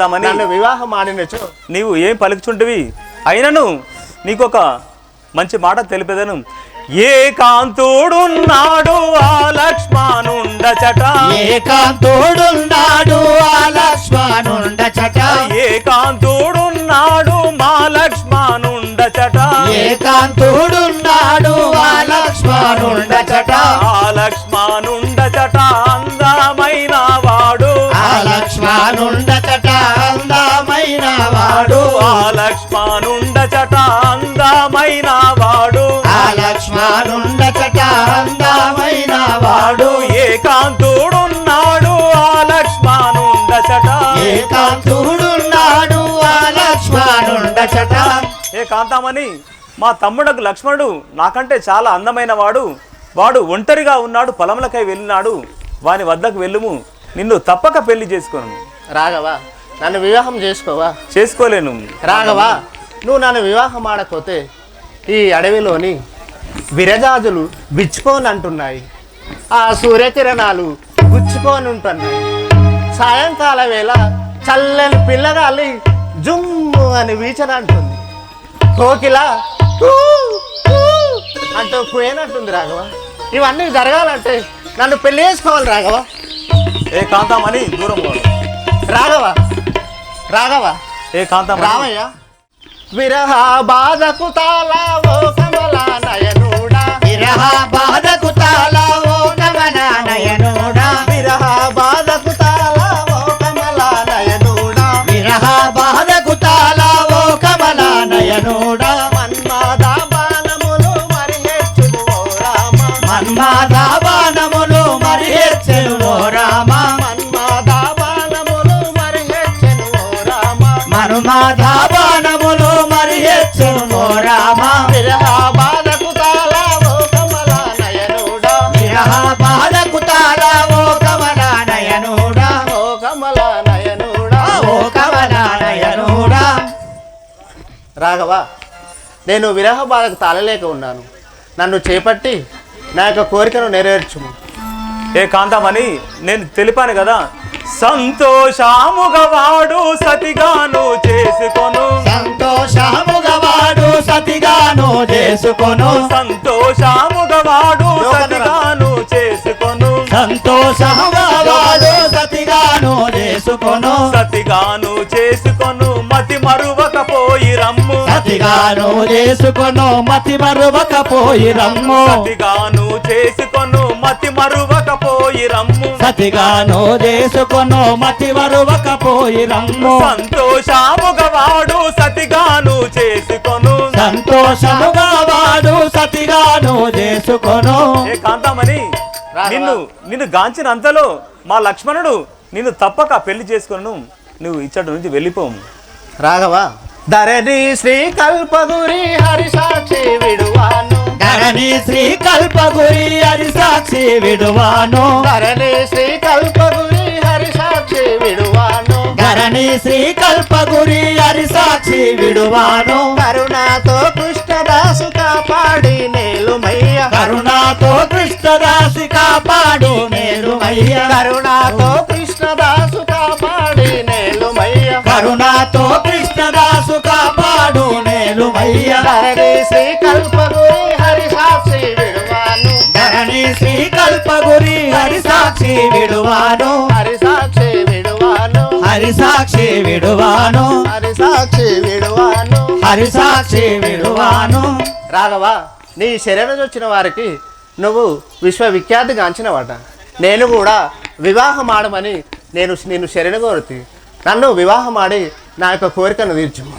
కాంతామణి నన్ను వివాహం ఆడినచో నీవు ఏం పలుకుచుంటివి అయినను నీకొక మంచి మాట తెలిపేదను. ఏకాంతుడున్నాడు ఆ లక్ష్మణుండచట, ఏకాంతుడున్నాడు ఆ లక్ష్మణుండచట, ఏకాంతుడున్నాడు మా లక్ష్మణుండచట, ఏకాంతుడున్నాడు ఆ లక్ష్మణుండచట, ఆ లక్ష్మణుండచట అందమైన వాడు, ఆ లక్ష్మణుండచట అందమైన వాడు, ఆ లక్ష్మణుండచట అందమైన వాడు, ఆ లక్ష్మణుండచట అందమైన వాడు, ఏకాంతుడున్నాడు ఆ లక్ష్మణుండచట, ఏకాంతుడున్నాడు ఆ లక్ష్మణుండచట. ఏ కాంతామణి మా తమ్ముడకు లక్ష్మణుడు నాకంటే చాలా అందమైన వాడు, వాడు ఒంటరిగా ఉన్నాడు, పొలములకై వెళ్ళినాడు, వాని వద్దకు వెళ్ళుము, నిన్ను తప్పక పెళ్లి చేసుకోను. రాఘవా నన్ను వివాహం చేసుకోవా? చేసుకోలేను రాఘవా నువ్వు నన్ను వివాహం ఆడకపోతే ఈ అడవిలోని విరజాజులు విచ్చుకొని అంటున్నాయి, ఆ సూర్యకిరణాలు గుచ్చుకొని ఉంటున్నాయి, సాయంకాల వేళ చల్లని పిల్లగాలి జుమ్ము అని వీచనంటుంది, కోకిల కూ కూ అంటూ కుయనంటుంది. రాఘవ ఇవన్నీ జరగాలంటే నన్ను పెళ్లి చేసుకోవాలి రాఘవ. ఏ కాంతామణి దూరం పోవాలి. రాఘవ రాఘవ ఏ కాంతామణి రామయ్య విరహ బాధకు తాళావో కమలా నయనుడా, విరహ బాధకు తాళావో కమలా నయనుడా, విరహ బాధకు తాళావో కమలా నయనుడా, విరహ బాధకు తాళావో కమలా నయనుడా, మన్మథ బాణములు మరి హెచ్చును ఓ రామ, మన్మథ బాణములు మరి హెచ్చెను ఓ రామ, మన్మథ బాణములు మరి హెచ్చును ఓ రామ, మన్మథ బాణములు మరి హెచ్చెను ఓ రామ, విరహ బాధకు తాళావో కమలా నయనుడా, విరహ బాధకు తాళావో కమలా నయనుడా, ఓ కమలా నయనుడా. ఓ కమలా నయనుడా. రాఘవ నేను విరహ బాధకు తాళలేక ఉన్నాను, నన్ను చేపట్టి నా యొక్క కోరికను నెరవేర్చుము. ఏ కాంతామణి నేను తెలిపాను కదా, సంతోషాముగా వాడు సతిగాను చేసుకొను, సంతోషముగా వాడు సతిగాను చేసుకొను, సంతోషాముగా వాడు సతిగాను చేసుకొను, సంతోషముగా వాడు సతిగాను చేసుకొను, సతిగాను చేసుకొను మతి మరువకపోయి రమ్ము, సతిగాను చేసుకొను మతి మరువకపోయి రమ్ము, సతిగాను చేసుకొను మతి మరువకపోయి రమ్ము, సతిగాను చేసుకొను మతి మరువకపోయి రమ్ము, సంతోషాముగా వాడు సతిగాను చేసుకొను. సంతోషముగా వాడు సతిగాను చేసుకొను. ఏ కాంతామణి నిన్ను గాంచినంతలో మా లక్ష్మణుడు నిన్ను తప్పక పెళ్లి చేసుకొను, నువ్వు ఇచ్చటి నుంచి వెళ్ళిపోము. రాఘవ ధరణి శ్రీ కల్పగురి హరి సాక్షి విడువాను, ధరణి శ్రీ కల్పగురి హరి సాక్షి విడువాను, ధరణి శ్రీ కల్పగురి హరి సాక్షి విడువాను, ధరణి శ్రీ కల్పగురి హరి సాక్షి విడువాను, కరుణాతో కృష్ణదాసు కాపాడి నేలుమయ్య, కరుణాతో కృష్ణదాసి కాపాడు మేలుమయ్య, కరుణాతో కృష్ణదాసు కాపాడి నేలుమయ్య, కరుణాతో కృష్ణదాసు కాపాడు మేలుమయ్య, ధరణి శ్రీ కల్పగురి హరి సాక్షి విడువాను, ధరణి శ్రీ కల్పగురి హరి సాక్షి విడువాను, హరి సాక్షి విడువాను, హరి సాక్షి విడువాను, హరి సాక్షి విడువాను. హరి సాక్షి విడువాను. రాఘవ నీ శరణు వచ్చిన వారికి నువ్వు విశ్వవిఖ్యాతి గాంచినవాట, నేను కూడా వివాహం ఆడమని నిన్ను శరణు కోరుతీ, నన్ను వివాహం ఆడి నా యొక్క కోరికను తీర్చుము.